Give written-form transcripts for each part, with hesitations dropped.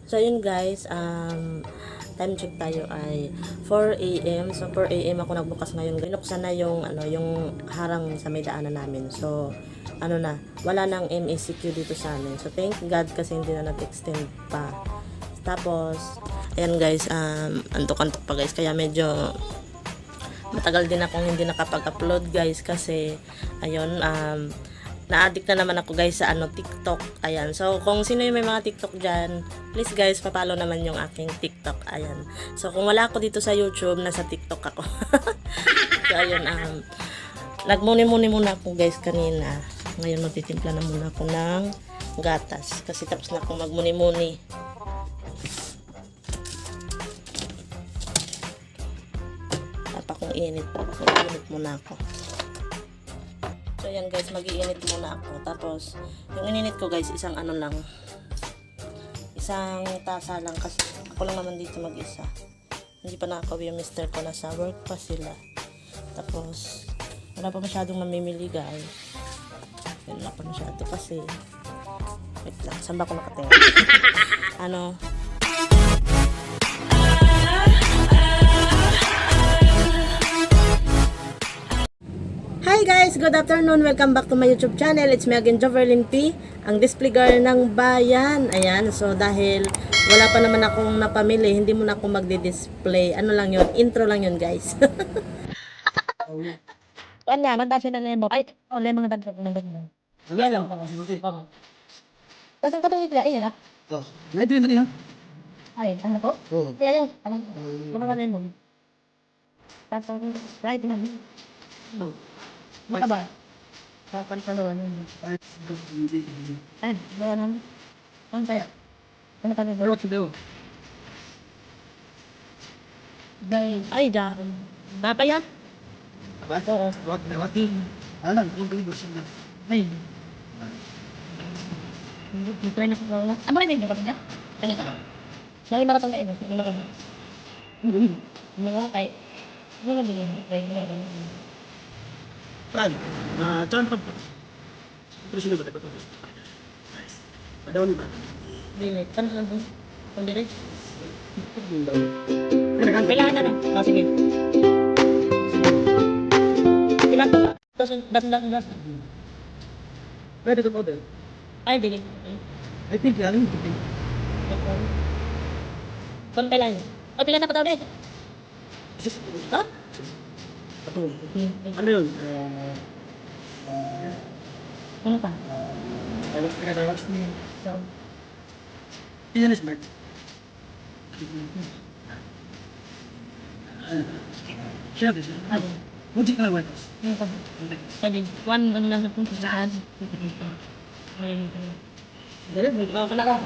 So yun guys, time check tayo ay 4 AM. So 4 AM ako nagbukas ngayon. Binuksan na yung yung harang sa may daanan namin. So wala nang MECQ dito sa amin. So thank God kasi hindi na nag-extend pa. Tapos ayan guys, antok-antok pa guys, kaya medyo matagal din akong hindi nakapag-upload guys kasi ayun, na-addict na naman ako guys sa TikTok. Ayan. So, kung sino yung may mga TikTok dyan, please guys, papalo naman yung aking TikTok. Ayan. So, kung wala ako dito sa YouTube, nasa TikTok ako. So, ayun, nagmuni-muni muna ako guys kanina. Ngayon, magtitimpla na muna ako ng gatas. Kasi tapos na akong magmuni-muni. Napakong init. Mag-init muna ako. So yan guys, mag-iinit muna ako. Tapos, yung ininit ko guys, isang tasa lang kasi ako lang naman dito mag-isa. Hindi pa nakakauwi yung mister ko, nasa work pa sila. Tapos, wala pa masyadong namimili guys. Wala pa masyado kasi, wait lang, saan ba ako nakatingin? Hi guys! Good afternoon! Welcome back to my YouTube channel. It's me again, Joverlyn P. Ang display girl ng bayan. Ayan, so dahil wala pa naman akong napamili, hindi muna ako magdi-display. Ano lang yun? Intro lang yun guys. Ano na? Magdasa na lemon. Ay, lemon na magdasa na lemon. Yan lang. Kasi kapag ito, iyan ha? Ito yun. Ay, ano po? Yan. Ano ka lemon? Tapos, right na. Maka ba? Papantalon. Ay, ano? Ano kaya? Ano ka rin? What to do? Ay, dahil. Baba yan? Baba? Oo. What? Ano lang? Yung gusto na. Ay. Hindi ko rin ako. Ano ba yung kapag niya? Kaya ka? Lagi makatang kain. Hindi ko kaya. Hindi ko din. Plan. Jangan apa? Terus ini betul betul. Ada ni ba? Dili. Kan ano? Pandiri. Kailangan na. Sige. Ilan to? Tapos dan. Pwede to model. Ay, dili. I think yan. Konti lang. O, pila na pa daw din. Ha? Ano yun? Ano pa? Ano ka na watch me? Iyan is Bert. Siya din. Ano? Buti ka na ba? Sabi, one lang sa punta saan. Dali, may ka na ka.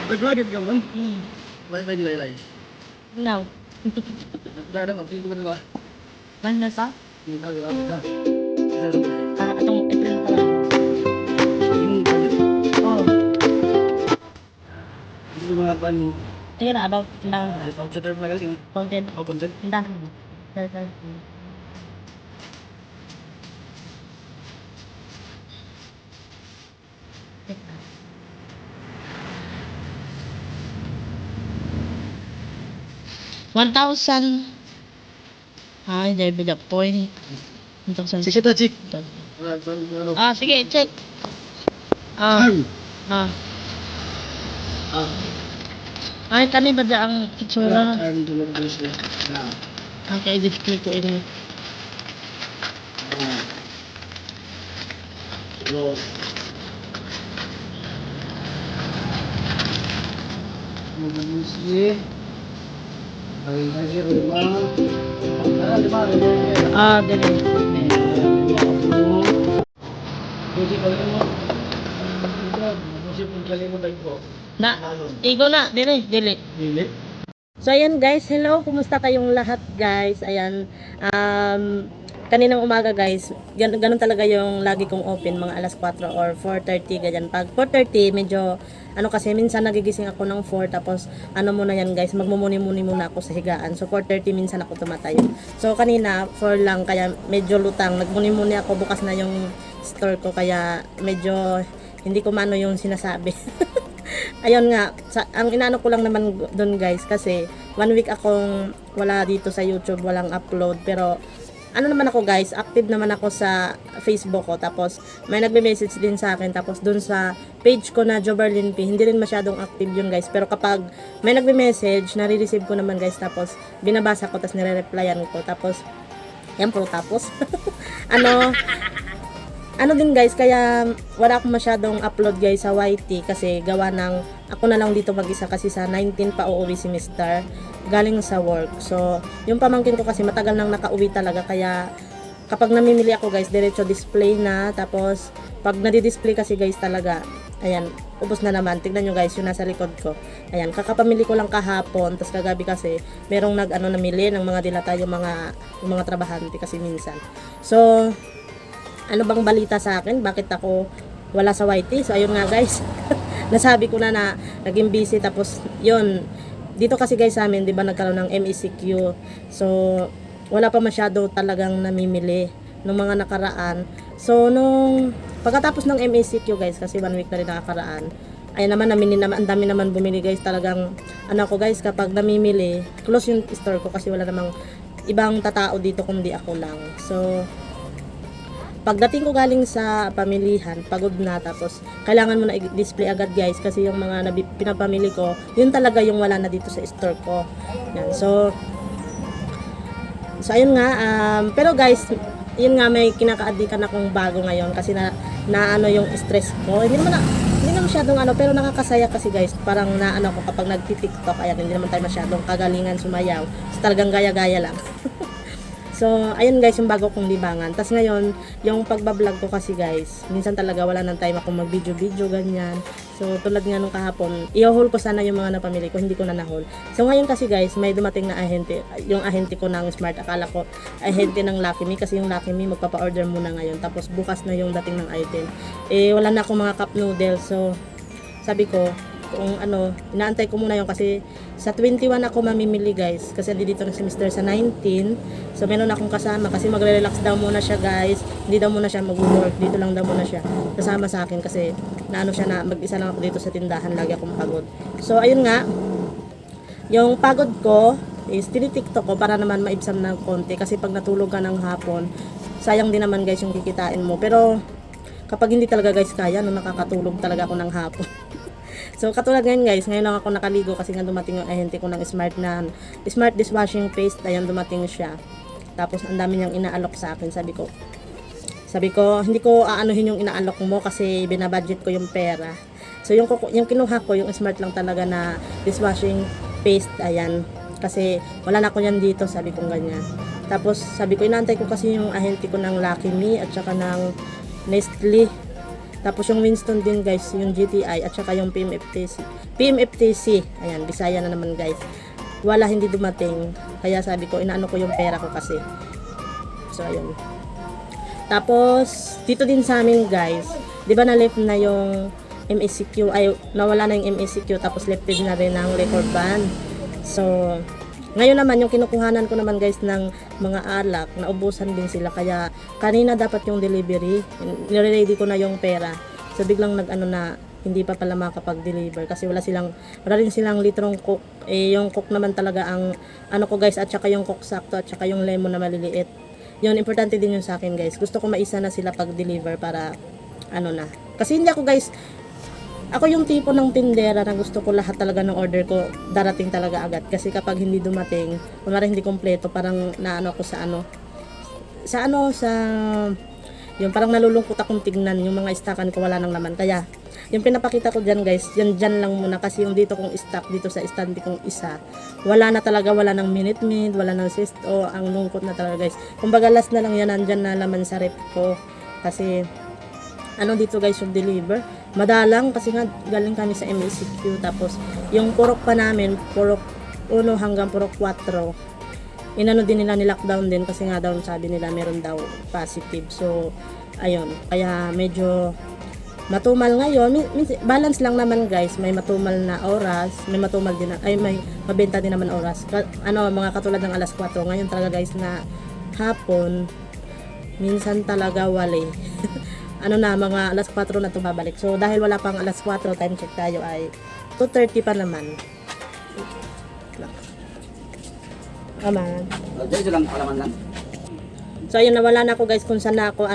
Nag-graduate ka man? May nilay-lay? No. Dada mo, hindi ko ba? Banda sa? Hindi ko ba? Atong April pa lang. Oo. Hindi ko mga ban mo. Sige na, about lang. Sa term na galing. Content. Oh, content? Hindi. Content. 1,000. Ay, debit up point. 1,000. Sige to, check. Sige, check. Ay, tani ba ang itsura? Okay, display ko ini. Dali. Na, igo na, dili. So ayan guys, hello, kumusta kayong lahat guys? Ayan, kaninang umaga guys, ganun talaga yung lagi kong open, mga alas 4 or 4:30 ganyan. Pag 4:30 medyo ano kasi minsan nagigising ako ng 4 tapos ano muna yan guys, magmumuni-muni muna ako sa higaan. So 4:30 minsan ako tumatayo. So kanina 4 lang kaya medyo lutang, nagmuni-muni ako, bukas na yung store ko kaya medyo hindi ko mano yung sinasabi. Ayun nga, ang inaano ko lang naman doon guys kasi 1 week akong wala dito sa YouTube, walang upload, pero ano naman ako guys, active naman ako sa Facebook ko, tapos may nagme-message din sa akin, tapos dun sa page ko na Joberlin P, hindi rin masyadong active yun guys, pero kapag may nagme-message, nare-receive ko naman guys, tapos binabasa ko, tapos nire-replyan ko, tapos yan po, tapos ano din guys, kaya wala akong masyadong upload guys sa YT kasi gawa ng ako na lang dito mag-isa kasi sa 19 pa uuwi si Mr. galing sa work. So, yung pamangkin ko kasi matagal nang nakauwi talaga kaya kapag namimili ako guys, diretso display na, tapos pag nadi-display kasi guys talaga, ayan, ubos na naman. Tignan nyo guys, yung nasa likod ko. Ayan, kakapamili ko lang kahapon, tapos kagabi kasi merong namili ng mga dilata yung mga trabahante kasi minsan. So, ano bang balita sa akin? Bakit ako wala sa YT? So, ayun nga guys. Nasabi ko na naging busy. Tapos, yun. Dito kasi guys sa amin, di ba nagkaroon ng MECQ. So, wala pa masyado talagang namimili nung mga nakaraan. So, nung pagkatapos ng MECQ guys, kasi 1 week na rin nakakaraan, ay naman, ang dami naman bumili guys. Talagang, ano ko guys, kapag namimili, close yung store ko kasi wala namang ibang tatao dito kundi ako lang. So, pagdating ko galing sa pamilihan, pagod na, tapos kailangan mo na i-display agad guys kasi yung mga pinapamili ko, yun talaga yung wala na dito sa store ko. Yan. So ayun nga, pero guys, yun nga, may kinaka-addikan akong bago ngayon kasi na ano yung stress ko. Hindi na masyadong ano, pero nakakasaya kasi guys, parang naano ko kapag nagti-TikTok, ayan, hindi naman tayo masyadong kagalingan sumayaw. So, talagang gaya-gaya lang. So, ayun guys, yung bago kong libangan. Tapos ngayon, yung pagbablog ko kasi guys, minsan talaga wala nang time akong mag-video-video, ganyan. So, tulad nga nung kahapon, i-haul ko sana yung mga napamili ko, hindi ko na na-haul. So, ngayon kasi guys, may dumating na ahente, yung ahente ko ng Smart. Akala ko, ahente ng Lucky Me, kasi yung Lucky Me, magpapa-order muna ngayon. Tapos, bukas na yung dating ng item. Eh, wala na akong mga cup noodles. So, sabi ko, kung ano, inaantay ko muna yung kasi sa 21 ako mamimili guys kasi dito na si Mr. sa 19. So meron akong kasama kasi magre-relax daw muna siya guys, hindi daw muna siya mag-work, dito lang daw muna siya kasama sa akin kasi naano siya na mag-isa lang ako dito sa tindahan, lagi akong pagod. So ayun nga, yung pagod ko is tinitiktok ko para naman maibsan ng konti kasi pag natulog ka ng hapon, sayang din naman guys yung kikitain mo. Pero kapag hindi talaga guys kaya, no, nakakatulog talaga ako ng hapon. So, katulad ngayon guys, ngayon lang ako nakaligo kasi nga dumating yung ahente ko ng Smart dishwashing paste. Ayan, dumating siya. Tapos, ang dami niyang inaalok sa akin. Sabi ko, hindi ko aanuhin yung inaalok mo kasi binabudget ko yung pera. So, yung kinuha ko, yung Smart lang talaga na dishwashing paste. Ayan, kasi wala na ko yan dito, sabi ko ganyan. Tapos, sabi ko, inaantay ko kasi yung ahente ko ng Lucky Me at saka ng Nestle. Tapos yung Winston din guys, yung GTI at saka yung PMFTC. Ayan, Bisaya na naman guys. Wala, hindi dumating. Kaya sabi ko, inaano ko yung pera ko kasi. So ayun. Tapos dito din sa amin guys, 'di ba na-left na yung MECQ, ay nawala na yung MECQ, tapos lifted na rin ang record ban. So ngayon naman, yung kinukuhanan ko naman guys ng mga alak, naubusan din sila. Kaya kanina dapat yung delivery, nire-ready ko na yung pera. So biglang nag-ano na, hindi pa pala makapag-deliver kasi wala rin silang litrong coke. Eh yung coke naman talaga ang ano ko guys, at saka yung coke sakto, at saka yung lemon na maliliit. Yun, importante din yun sa akin guys. Gusto ko maisa na sila pag-deliver para ano na. Kasi hindi ako guys, ako yung tipo ng tindera na gusto ko lahat talaga ng order ko darating talaga agad. Kasi kapag hindi dumating, kunwari hindi kompleto, parang naano ako yung parang nalulungkot akong tignan yung mga stockan ko, wala nang laman. Kaya yung pinapakita ko dyan guys, dyan lang muna kasi yung dito kong stock dito sa stand kong isa, wala na talaga, wala nang minute maid, wala nang sisto, ang lungkot na talaga guys. Kumbaga last na lang yan, nandyan na laman sa rep ko kasi ano dito guys yung deliver madalang kasi nga galing kami sa MECQ. Tapos yung purok pa namin, purok 1 hanggang purok 4, inano din nila, ni-lockdown din kasi nga daw sabi nila meron daw positive. So, ayun. Kaya medyo matumal ngayon. Balance lang naman guys. May matumal na oras. May matumal din na, may mabenta din naman oras. Mga katulad ng alas 4. Ngayon talaga guys na hapon. Minsan talaga wali. Mga alas 4 na tumabalik. So, dahil wala pang alas 4, time check tayo ay 2:30 pa naman. Aman. Dito lang, palaman lang. So, ayun, nawala na ako guys kung saan na ako,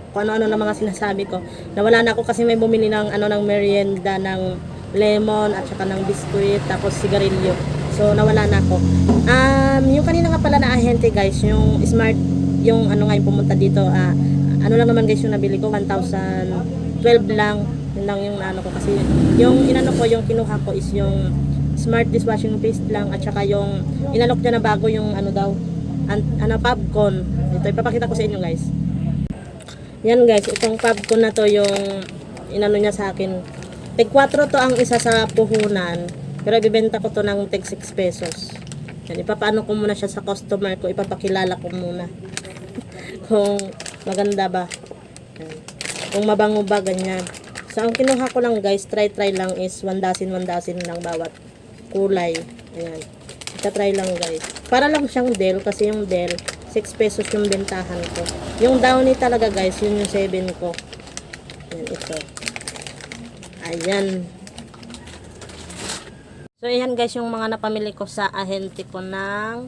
kung ano-ano na mga sinasabi ko. Nawala na ako kasi may bumili ng ng merienda ng lemon at saka ng biskuit tapos sigarilyo. So nawala na ako. Yung kanina nga pala na ahente guys, yung smart, yung nga yung pumunta dito, lang naman guys yung nabili ko, 1,012 lang. Yun lang yung ko kasi yung yung kinuha ko is yung smart dishwashing paste lang at saka yung inalok niya na bago yung Pabcon. Ito ipapakita ko sa inyo guys. Yan guys, itong Pabcon na to yung niya sa akin. Tig 4 to ang isa sa puhunan. Pero ibibenta ko to ng tig 6 pesos. Yan, ipapaano ko muna siya sa customer ko. Ipapakilala ko muna. Kung maganda ba. Yan. Kung mabango ba, ganyan. So ang kinuha ko lang guys, try lang is 1 dozen lang bawat kulay. Ayan. Ita-try lang guys. Para lang siyang Del kasi yung Del 6 pesos yung bentahan ko. Yung Downy talaga guys, yun yung 7 ko. Ayan, ito. Ayan. So, ayan guys, yung mga napamili ko sa ahente ko ng,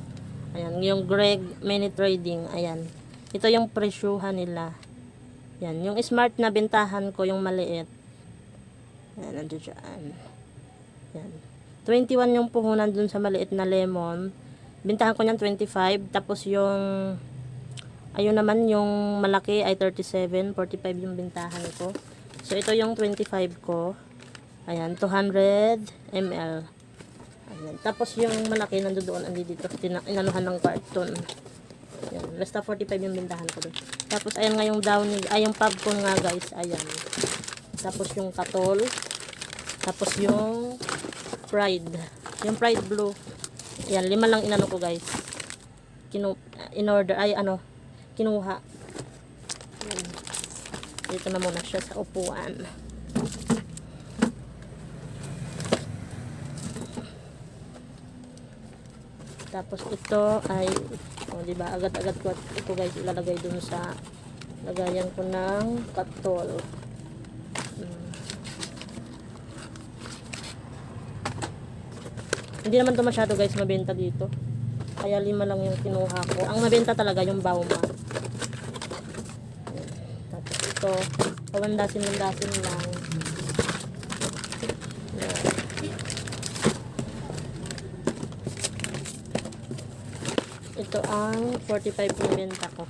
ayan, yung Greg Mini Trading. Ayan. Ito yung presyuhan nila. Ayan. Yung smart na bentahan ko, yung maliit. Ayan, nandiyo dyan. Ayan. 21 yung puhunan dun sa maliit na lemon. Bintahan ko niyan 25, tapos yung ayun naman yung malaki ay 37, 45 yung bintahan ko. So ito yung 25 ko. Ayan, 200 ml. Ayan. Tapos yung malaki nandoon dito, inanuhan ng carton. Ayan, basta 45 yung bintahan ko doon. Tapos ayan nga yung Downy, yung Pabcon nga guys, ayan. Tapos yung Katol. Tapos yung Pride. Yung Pride Blue. Yan, 5 lang inano ko guys. In-order, kinuha. Yan. Dito na muna siya sa upuan. Tapos ito ay, diba, agad-agad ko ito guys, ilalagay dun sa lagayan ko ng Katol. Hindi naman to masyado guys mabenta dito. Kaya 5 lang yung kinuha ko. Ang mabenta talaga yung Bauma. Tapos ito, pawandasin lang. Ito ang 45 yung benta ko.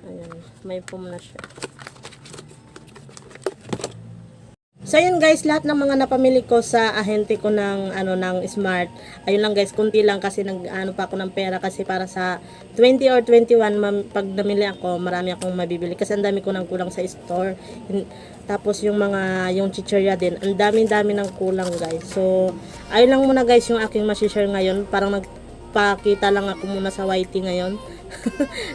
Ayan, may foam na siya. So yun guys, lahat ng mga napamili ko sa ahente ko ng ng Smart. Ayun lang guys, kunti lang kasi pa ako ng pera kasi para sa 20 or 21 pag namili ako, marami akong mabibili kasi ang dami ko nang kulang sa store. Tapos yung chichirya din, ang dami-dami ng kulang guys. So ayun lang muna guys yung aking ma-share ngayon, parang nagpakita lang ako muna sa YT ngayon.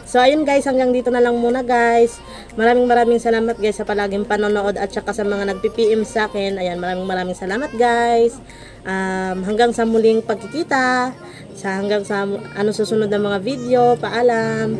So ayun guys, hanggang dito na lang muna guys. Maraming salamat guys sa palaging panonood at saka sa mga nagpi-PM sa akin. Ayan, maraming salamat guys. Hanggang sa muling pagkikita. Hanggang sa susunod na mga video. Paalam.